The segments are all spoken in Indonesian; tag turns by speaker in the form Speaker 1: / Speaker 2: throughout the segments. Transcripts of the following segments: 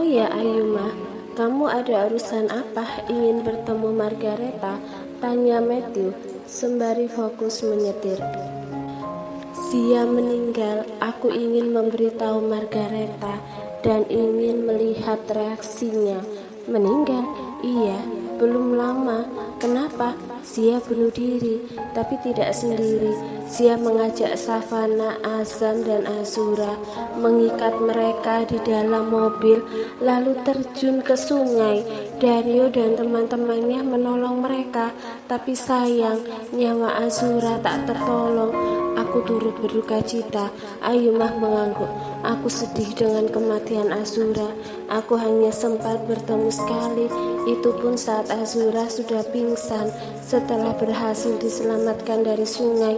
Speaker 1: ya Ayuma, kamu ada urusan apa ingin bertemu Margareta? Tanya Matthew sembari fokus menyetir. Zia meninggal, aku ingin memberitahu Margareta dan ingin melihat reaksinya. Meninggal? Iya, belum lama. Kenapa? Zia bunuh diri, tapi tidak sendiri. Zia mengajak Savannah, Azam, dan Azura, mengikat mereka di dalam mobil, lalu terjun ke sungai. Dario dan teman-temannya menolong mereka, tapi sayang, nyawa Azura tak tertolong. Aku turut berduka cita. Ayumah mengangguk. Aku sedih dengan kematian Azura. Aku hanya sempat bertemu sekali, itu pun saat Azura sudah pingsan setelah berhasil diselamatkan dari sungai.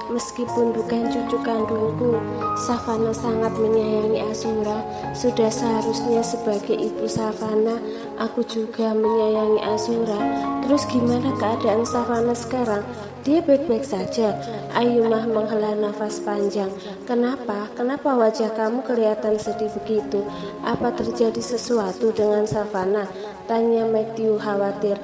Speaker 1: Meskipun bukan cucu kandungku, Savannah sangat menyayangi Azura. Sudah seharusnya sebagai ibu Savannah, aku juga menyayangi Azura. Terus gimana keadaan Savannah sekarang? Dia baik-baik saja. Ayumah menghela nafas panjang. Kenapa? Kenapa wajah kamu kelihatan sedih begitu? Apa terjadi sesuatu dengan Savannah? Tanya Matthew khawatir.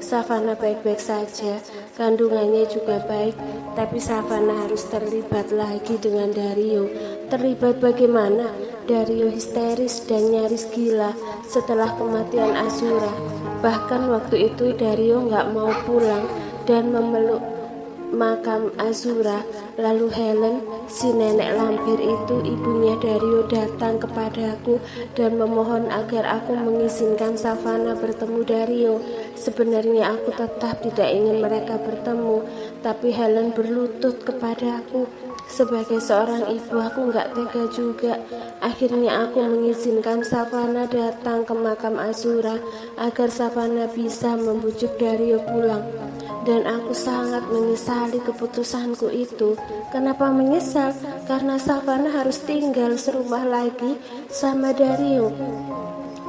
Speaker 1: Savannah baik-baik saja, kandungannya juga baik, tapi Savannah harus terlibat lagi dengan Dario. Terlibat bagaimana? Dario histeris dan nyaris gila setelah kematian Azura. Bahkan waktu itu Dario nggak mau pulang dan memeluk makam Azura. Lalu Helen, si nenek lampir itu, ibunya Dario, datang kepadaku dan memohon agar aku mengizinkan Savannah bertemu Dario. Sebenarnya aku tetap tidak ingin mereka bertemu, tapi Helen berlutut kepadaku. Sebagai seorang ibu, aku nggak tega juga. Akhirnya aku mengizinkan Savannah datang ke makam Azura agar Savannah bisa membujuk Dario pulang. Dan aku sangat menyesali keputusanku itu. Kenapa menyesal? Karena Savannah harus tinggal serumah lagi sama Dario.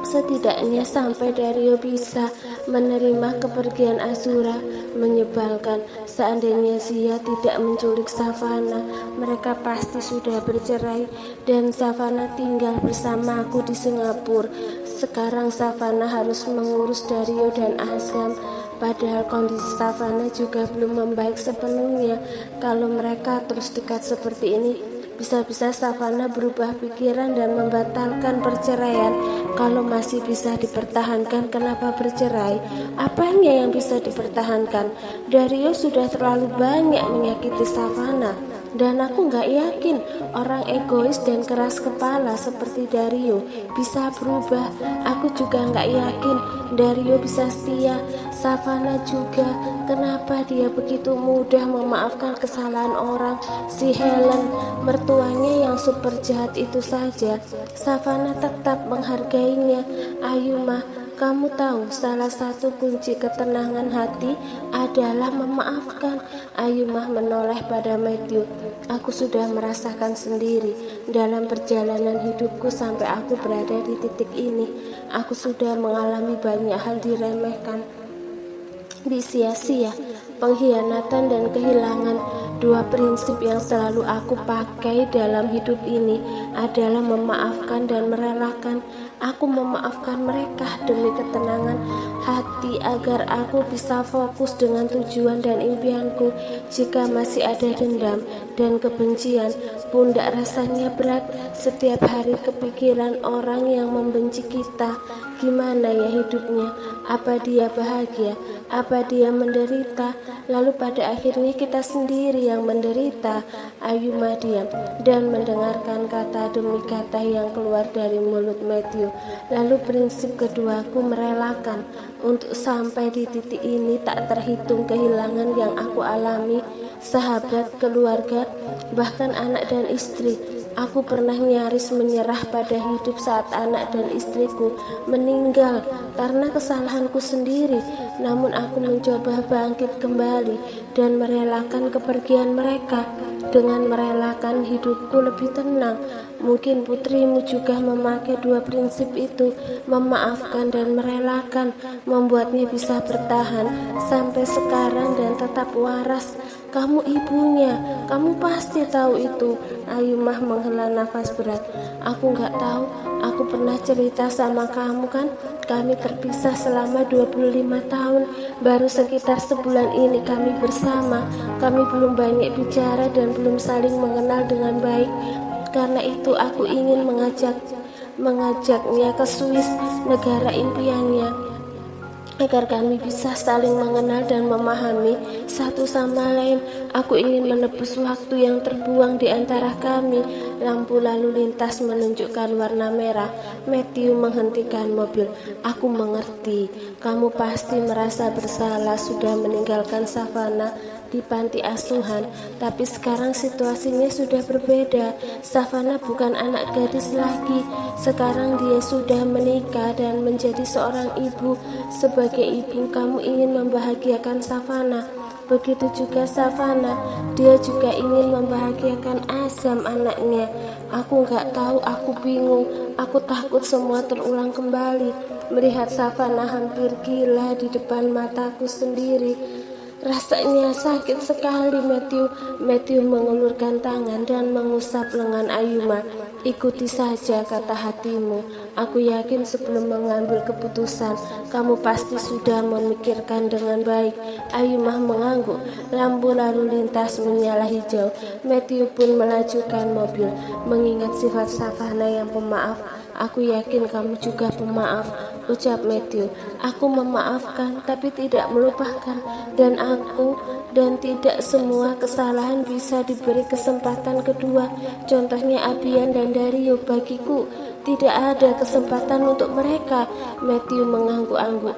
Speaker 1: Setidaknya sampai Dario bisa menerima kepergian Azura. Menyebalkan, seandainya Zia tidak menculik Savannah, mereka pasti sudah bercerai dan Savannah tinggal bersama aku di Singapura. Sekarang Savannah harus mengurus Dario dan Azam. Padahal kondisi Savannah juga belum membaik sepenuhnya. Kalau mereka terus dekat seperti ini, bisa-bisa Savannah berubah pikiran dan membatalkan perceraian. Kalau masih bisa dipertahankan, kenapa bercerai? Apanya yang bisa dipertahankan? Dario sudah terlalu banyak menyakiti Savannah. Dan aku gak yakin orang egois dan keras kepala seperti Dario bisa berubah. Aku juga gak yakin Dario bisa setia. Savannah juga, kenapa dia begitu mudah memaafkan kesalahan orang? Si Helen, mertuanya yang super jahat itu saja, Savannah tetap menghargainya. Ayumah, kamu tahu salah satu kunci ketenangan hati adalah memaafkan. Ayumah menoleh pada Matthew. Aku sudah merasakan sendiri dalam perjalanan hidupku sampai aku berada di titik ini. Aku sudah mengalami banyak hal diremehkan, disia-sia, pengkhianatan dan kehilangan. Dua prinsip yang selalu aku pakai dalam hidup ini adalah memaafkan dan merelakan. Aku memaafkan mereka demi ketenangan hati agar aku bisa fokus dengan tujuan dan impianku. Jika masih ada dendam dan kebencian, pundak rasanya berat. Setiap hari kepikiran orang yang membenci kita. Gimana ya hidupnya? Apa dia bahagia? Apa dia menderita? Lalu pada akhirnya kita sendiri yang menderita. Ayumah diam dan mendengarkan kata demi kata yang keluar dari mulut Matthew. Lalu prinsip keduaku merelakan. Untuk sampai di titik ini tak terhitung kehilangan yang aku alami, sahabat, keluarga, bahkan anak dan istri. Aku pernah nyaris menyerah pada hidup saat anak dan istriku meninggal karena kesalahanku sendiri. Namun aku mencoba bangkit kembali dan merelakan kepergian mereka. Dengan merelakan, hidupku lebih tenang. Mungkin putrimu juga memakai dua prinsip itu, memaafkan dan merelakan, membuatnya bisa bertahan sampai sekarang dan tetap waras. Kamu ibunya, kamu pasti tahu itu. Ayumah menghela nafas berat. Aku nggak tahu, Aku pernah cerita sama kamu kan? Kami terpisah selama 25 tahun. Baru sekitar sebulan ini kami bersama. Kami belum banyak bicara dan belum saling mengenal dengan baik. Karena itu aku ingin mengajaknya ke Swiss, negara impiannya, agar kami bisa saling mengenal dan memahami satu sama lain. Aku ingin menebus waktu yang terbuang di antara kami. Lampu lalu lintas menunjukkan warna merah. Matthew menghentikan mobil. Aku mengerti, kamu pasti merasa bersalah sudah meninggalkan Savannah di panti asuhan, tapi sekarang situasinya sudah berbeda. Savannah bukan anak gadis lagi. Sekarang dia sudah menikah dan menjadi seorang ibu. Sebagai ibu, kamu ingin membahagiakan Savannah. Begitu juga Savannah, dia juga ingin membahagiakan Azam, anaknya. Aku nggak tahu, aku bingung. Aku takut semua terulang kembali. Melihat Savannah hampir gila di depan mataku sendiri. Rasanya sakit sekali, Matthew. Matthew mengulurkan tangan dan mengusap lengan Ayuma. Ikuti saja kata hatimu. Aku yakin sebelum mengambil keputusan, kamu pasti sudah memikirkan dengan baik. Ayuma mengangguk. Lampu lalu lintas menyala hijau. Matthew pun melajukan mobil. Mengingat sifat Savannah yang pemaaf, aku yakin kamu juga pemaaf, ucap Matthew. Aku memaafkan tapi tidak melupakan, dan tidak semua kesalahan bisa diberi kesempatan kedua. Contohnya Abian dan Dario, bagiku tidak ada kesempatan untuk mereka. Matthew mengangguk-angguk.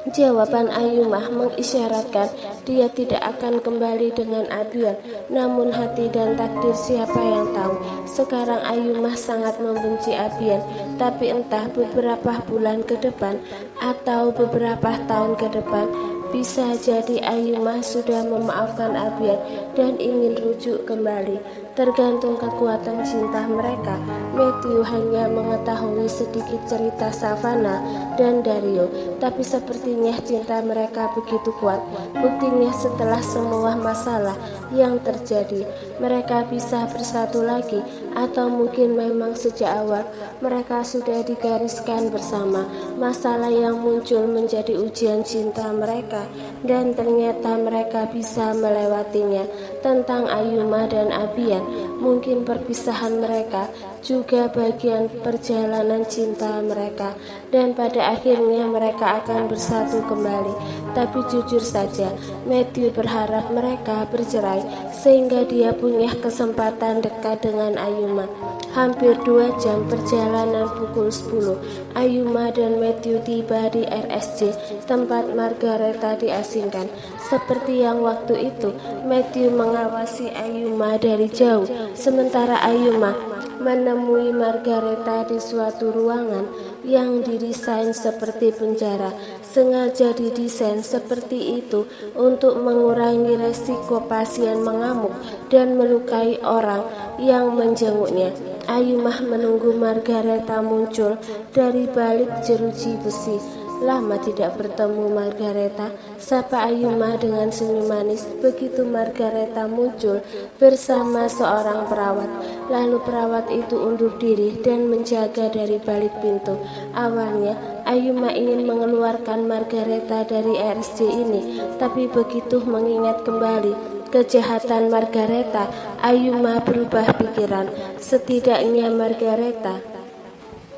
Speaker 1: Jawaban Ayuma mengisyaratkan dia tidak akan kembali dengan Abian. Namun hati dan takdir siapa yang tahu. Sekarang Ayuma sangat membenci Abian, tapi entah beberapa bulan ke depan atau beberapa tahun ke depan, bisa jadi Ayuma sudah memaafkan Abian dan ingin rujuk kembali. Tergantung kekuatan cinta mereka. Matthew hanya mengetahui sedikit cerita Savannah dan Dario, tapi sepertinya cinta mereka begitu kuat. Buktinya setelah semua masalah yang terjadi, mereka bisa bersatu lagi. Atau mungkin memang sejak awal mereka sudah digariskan bersama. Masalah yang muncul menjadi ujian cinta mereka, dan ternyata mereka bisa melewatinya. Tentang Ayuma dan Abian, mungkin perpisahan mereka juga bagian perjalanan cinta mereka, dan pada akhirnya mereka akan bersatu kembali. Tapi jujur saja, Matthew berharap mereka bercerai sehingga dia punya kesempatan dekat dengan Ayuma. Hampir 2 jam perjalanan, pukul 10, Ayuma dan Matthew tiba di RSJ, tempat Margareta diasingkan. Seperti yang waktu itu, Matthew mengawasi Ayuma dari jauh, sementara Ayuma menemui Margareta di suatu ruangan yang didesain seperti penjara. Sengaja didesain seperti itu untuk mengurangi resiko pasien mengamuk dan melukai orang yang menjenguknya. Ayuma menunggu Margareta muncul dari balik jeruji besi. Lama tidak bertemu Margareta, sapa Ayuma dengan senyum manis. Begitu Margareta muncul bersama seorang perawat, lalu perawat itu undur diri dan menjaga dari balik pintu. Awalnya Ayuma ingin mengeluarkan Margareta dari RSJ ini, tapi begitu mengingat kembali kejahatan Margareta, Ayuma berubah pikiran. Setidaknya Margareta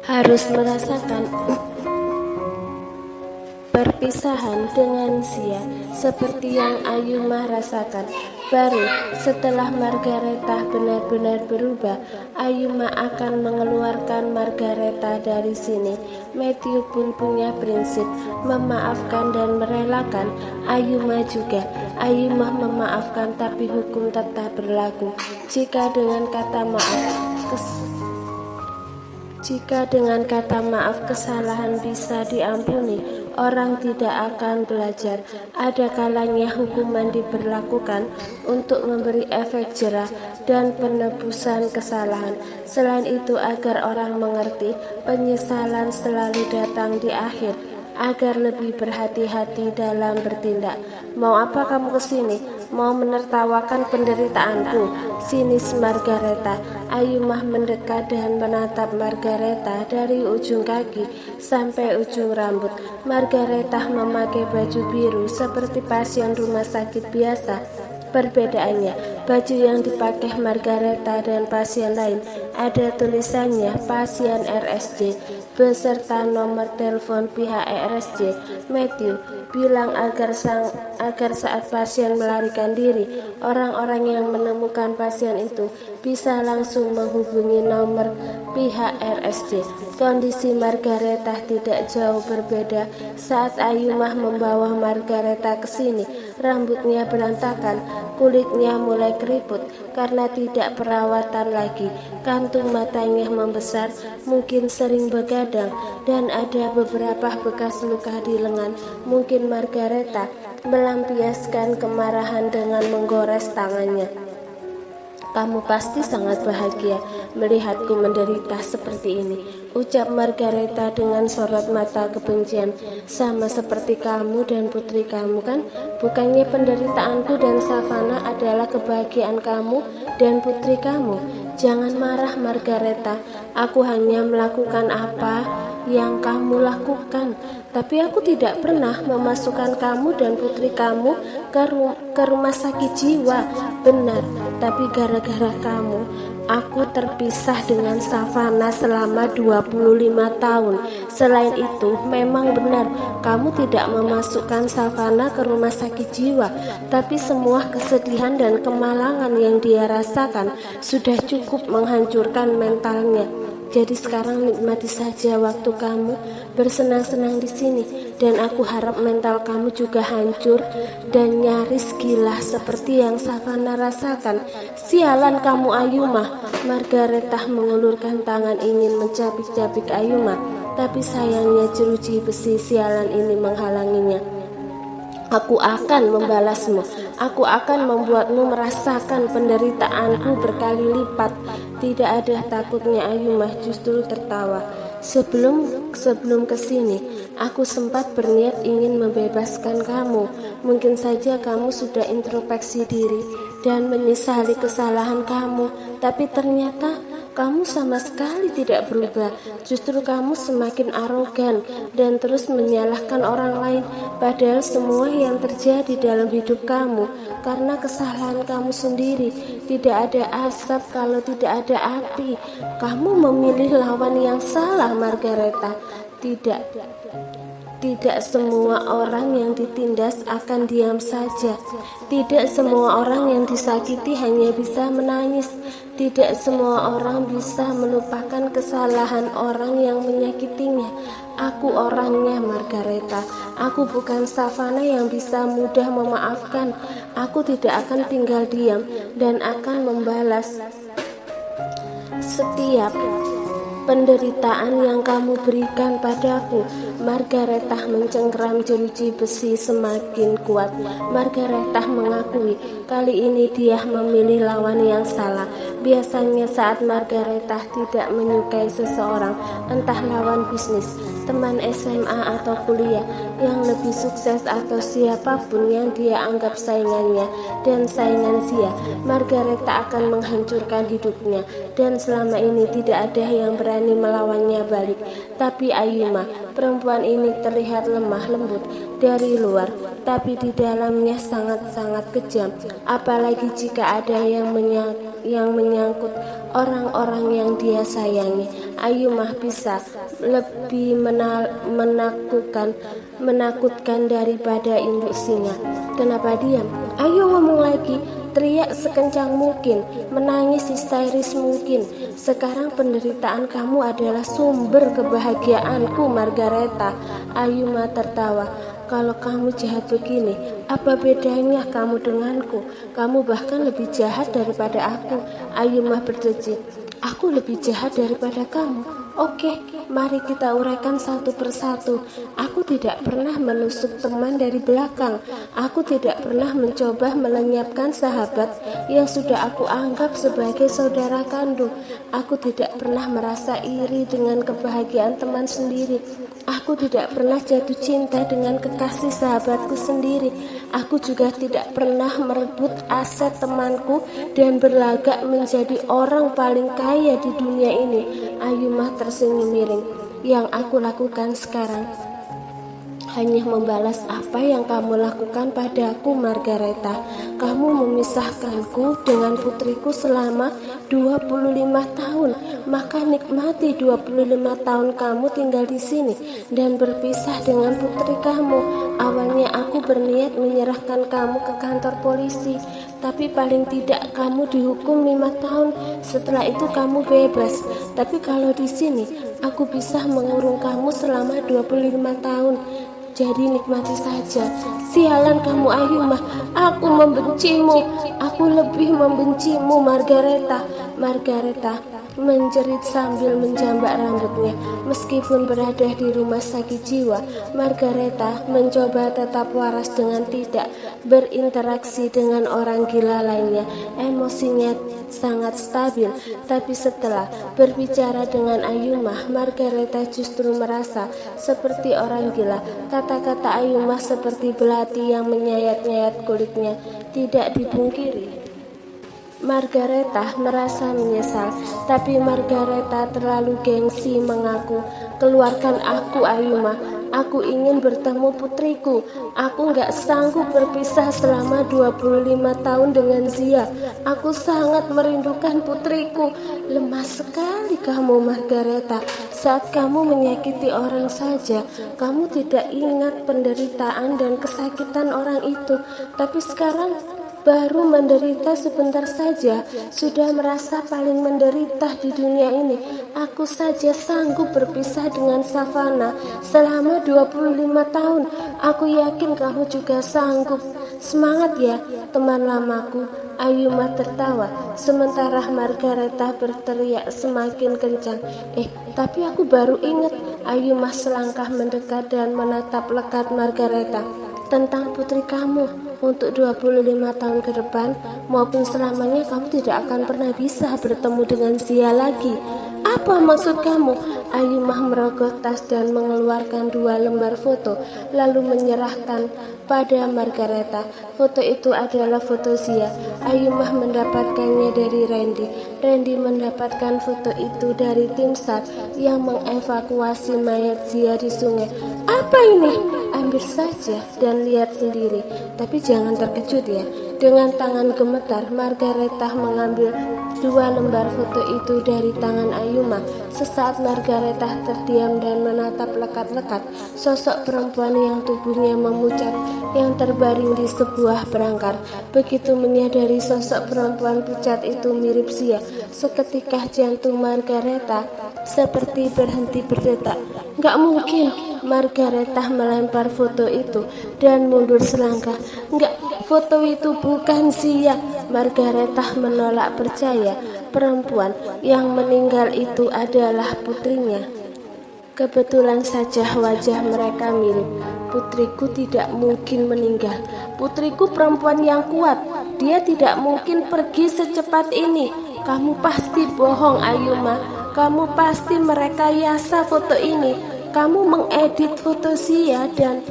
Speaker 1: harus merasakan perpisahan dengan Sia seperti yang Ayuma rasakan. Baru setelah Margareta benar-benar berubah, Ayuma akan mengeluarkan Margareta dari sini. Matthew pun punya prinsip memaafkan dan merelakan. Ayuma juga. Ayuma memaafkan tapi hukum tetap berlaku. Jika dengan kata maaf kesalahan bisa diampuni, orang tidak akan belajar. Ada kalanya hukuman diberlakukan untuk memberi efek jerah dan penebusan kesalahan. Selain itu, agar orang mengerti, penyesalan selalu datang di akhir, agar lebih berhati-hati dalam bertindak. Mau apa kamu kesini? mau menertawakan penderitaanku, sinis Margareta. Ayumah mendekat dan menatap Margareta dari ujung kaki sampai ujung rambut. Margareta memakai baju biru seperti pasien rumah sakit biasa. Perbedaannya, baju yang dipakai Margareta dan pasien lain ada tulisannya pasien RSJ beserta nomor telepon pihak RSJ. Matthew bilang agar saat pasien melarikan diri, orang-orang yang menemukan pasien itu bisa langsung menghubungi nomor pihak RSJ. Kondisi Margareta tidak jauh berbeda saat Ayumah membawa Margareta ke sini. Rambutnya berantakan, kulitnya mulai keriput karena tidak perawatan lagi. Kantung matanya membesar, mungkin sering begadang, dan ada beberapa bekas luka di lengan. Mungkin Margareta melampiaskan kemarahan dengan menggores tangannya. Kamu pasti sangat bahagia melihatku menderita seperti ini, ucap Margareta dengan sorot mata kebencian. Sama seperti kamu dan putri kamu kan? Bukannya penderitaanku dan Savana adalah kebahagiaan kamu dan putri kamu? Jangan marah Margareta, aku hanya melakukan apa yang kamu lakukan. Tapi aku tidak pernah memasukkan kamu dan putri kamu ke rumah sakit jiwa. Benar, tapi gara-gara kamu, aku terpisah dengan Savana selama 25 tahun. Selain itu, memang benar, kamu tidak memasukkan Savana ke rumah sakit jiwa. Tapi semua kesedihan dan kemalangan yang dia rasakan sudah cukup menghancurkan mentalnya. Jadi sekarang nikmati saja waktu kamu bersenang-senang di sini, dan aku harap mental kamu juga hancur dan nyaris gila seperti yang Savana rasakan. Sialan kamu Ayumah. Margareta mengulurkan tangan ingin mencabik-cabik Ayumah, tapi sayangnya jeruji besi sialan ini menghalanginya. Aku akan membalasmu. Aku akan membuatmu merasakan penderitaanku berkali lipat. Tidak ada takutnya Ayumah justru tertawa. Sebelum kesini, aku sempat berniat ingin membebaskan kamu. Mungkin saja kamu sudah introspeksi diri dan menyesali kesalahan kamu. Tapi ternyata kamu sama sekali tidak berubah. Justru kamu semakin arogan dan terus menyalahkan orang lain. Padahal semua yang terjadi dalam hidup kamu karena kesalahan kamu sendiri. Tidak ada asap kalau tidak ada api. Kamu memilih lawan yang salah Margareta. Tidak semua orang yang ditindas akan diam saja. Tidak semua orang yang disakiti hanya bisa menangis. Tidak semua orang bisa melupakan kesalahan orang yang menyakitinya. Aku orangnya Margareta. Aku bukan Savana yang bisa mudah memaafkan. Aku tidak akan tinggal diam dan akan membalas setiap penderitaan yang kamu berikan padaku. Margareta mencengkeram jeruji besi semakin kuat. Margareta mengakui kali ini dia memilih lawan yang salah. Biasanya saat Margareta tidak menyukai seseorang, entah lawan bisnis, teman SMA atau kuliah yang lebih sukses atau siapapun yang dia anggap saingannya dan saingan dia, Margareta akan menghancurkan hidupnya, dan selama ini tidak ada yang berani melawannya balik. Tapi Ayumah, perempuan ini terlihat lemah lembut dari luar, tapi di dalamnya sangat-sangat kejam, apalagi jika ada yang menyangkut orang-orang yang dia sayangi. Ayumah bisa lebih menakutkan daripada induk singa. Kenapa diam? Ayo ngomong lagi. Teriak sekencang mungkin, menangis histeris mungkin. Sekarang penderitaan kamu adalah sumber kebahagiaanku Margareta. Ayumah tertawa. Kalau kamu jahat begini, apa bedanya kamu denganku? Kamu bahkan lebih jahat daripada aku. Ayumah berdecit. Aku lebih jahat daripada kamu. Oke, mari kita uraikan satu persatu. Aku tidak pernah menusuk teman dari belakang. Aku tidak pernah mencoba melenyapkan sahabat yang sudah aku anggap sebagai saudara kandung. Aku tidak pernah merasa iri dengan kebahagiaan teman sendiri. Aku tidak pernah jatuh cinta dengan kekasih sahabatku sendiri. Aku juga tidak pernah merebut aset temanku dan berlagak menjadi orang paling kaya di dunia ini. Ayumah tersenyum miring. Yang aku lakukan sekarang hanya membalas apa yang kamu lakukan padaku, Margareta. Kamu memisahkanku dengan putriku selama 25 tahun. Maka nikmati 25 tahun kamu tinggal di sini dan berpisah dengan putri kamu. Awalnya aku berniat menyerahkan kamu ke kantor polisi, tapi paling tidak kamu dihukum 5 tahun. Setelah itu kamu bebas. Tapi kalau di sini aku bisa mengurung kamu selama 25 tahun. Jadi nikmati saja. Sialan kamu Ayumah, aku membencimu. Aku lebih membencimu, Margareta. Margareta menjerit sambil menjambak rambutnya. Meskipun berada di rumah sakit jiwa, Margareta mencoba tetap waras dengan tidak berinteraksi dengan orang gila lainnya. Emosinya sangat stabil, tapi setelah berbicara dengan Ayumah, Margareta justru merasa seperti orang gila. Kata-kata Ayumah seperti belati yang menyayat-nyayat kulitnya. Tidak dipungkiri, Margareta merasa menyesal, tapi Margareta terlalu gengsi mengaku. Keluarkan aku, Ayumah. Aku ingin bertemu putriku. Aku gak sanggup berpisah selama 25 tahun dengan Zia. Aku sangat merindukan putriku. Lemah sekali kamu, Margareta. Saat kamu menyakiti orang saja, kamu tidak ingat penderitaan dan kesakitan orang itu. Tapi sekarang baru menderita sebentar saja, sudah merasa paling menderita di dunia ini. Aku saja sanggup berpisah dengan Savana selama 25 tahun. Aku yakin kamu juga sanggup. Semangat ya, teman lamaku. Ayumah tertawa, sementara Margareta berteriak semakin kencang. Tapi aku baru ingat. Ayumah selangkah mendekat dan menatap lekat Margareta. Tentang putri kamu. Untuk 25 tahun ke depan maupun selamanya kamu tidak akan pernah bisa bertemu dengan Zia lagi. Apa maksud kamu? Ayumah merogoh tas dan mengeluarkan 2 lembar foto, lalu menyerahkan pada Margareta. Foto itu adalah foto Zia. Ayumah mendapatkannya dari Randy. Randy mendapatkan foto itu dari tim SAR yang mengevakuasi mayat Zia di sungai. Apa ini? Ambil saja dan lihat sendiri, tapi jangan terkejut ya. Dengan tangan gemetar, Margareta mengambil 2 lembar foto itu dari tangan Ayumah. Sesaat Margareta terdiam dan menatap lekat-lekat sosok perempuan yang tubuhnya memucat yang terbaring di sebuah perangkar. Begitu menyadari sosok perempuan pucat itu mirip Zia, seketika jantung Margareta seperti berhenti berdetak. Gak mungkin. Margareta melempar foto itu dan mundur selangkah. Enggak, foto itu bukan Zia. Margareta menolak percaya perempuan yang meninggal itu adalah putrinya. Kebetulan saja wajah mereka mirip. Putriku tidak mungkin meninggal. Putriku perempuan yang kuat. Dia tidak mungkin pergi secepat ini. Kamu pasti bohong, Ayumah. Kamu pasti merekayasa foto ini. Kamu mengedit foto Zia dan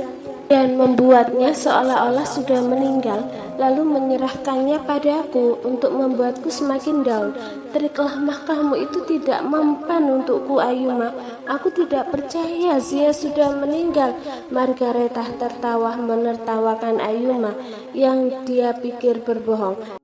Speaker 1: membuatnya seolah-olah sudah meninggal, lalu menyerahkannya padaku untuk membuatku semakin down. Trik lemah kamu itu tidak mempan untukku, Ayumah. Aku tidak percaya Zia sudah meninggal. Margareta tertawa menertawakan Ayumah yang dia pikir berbohong.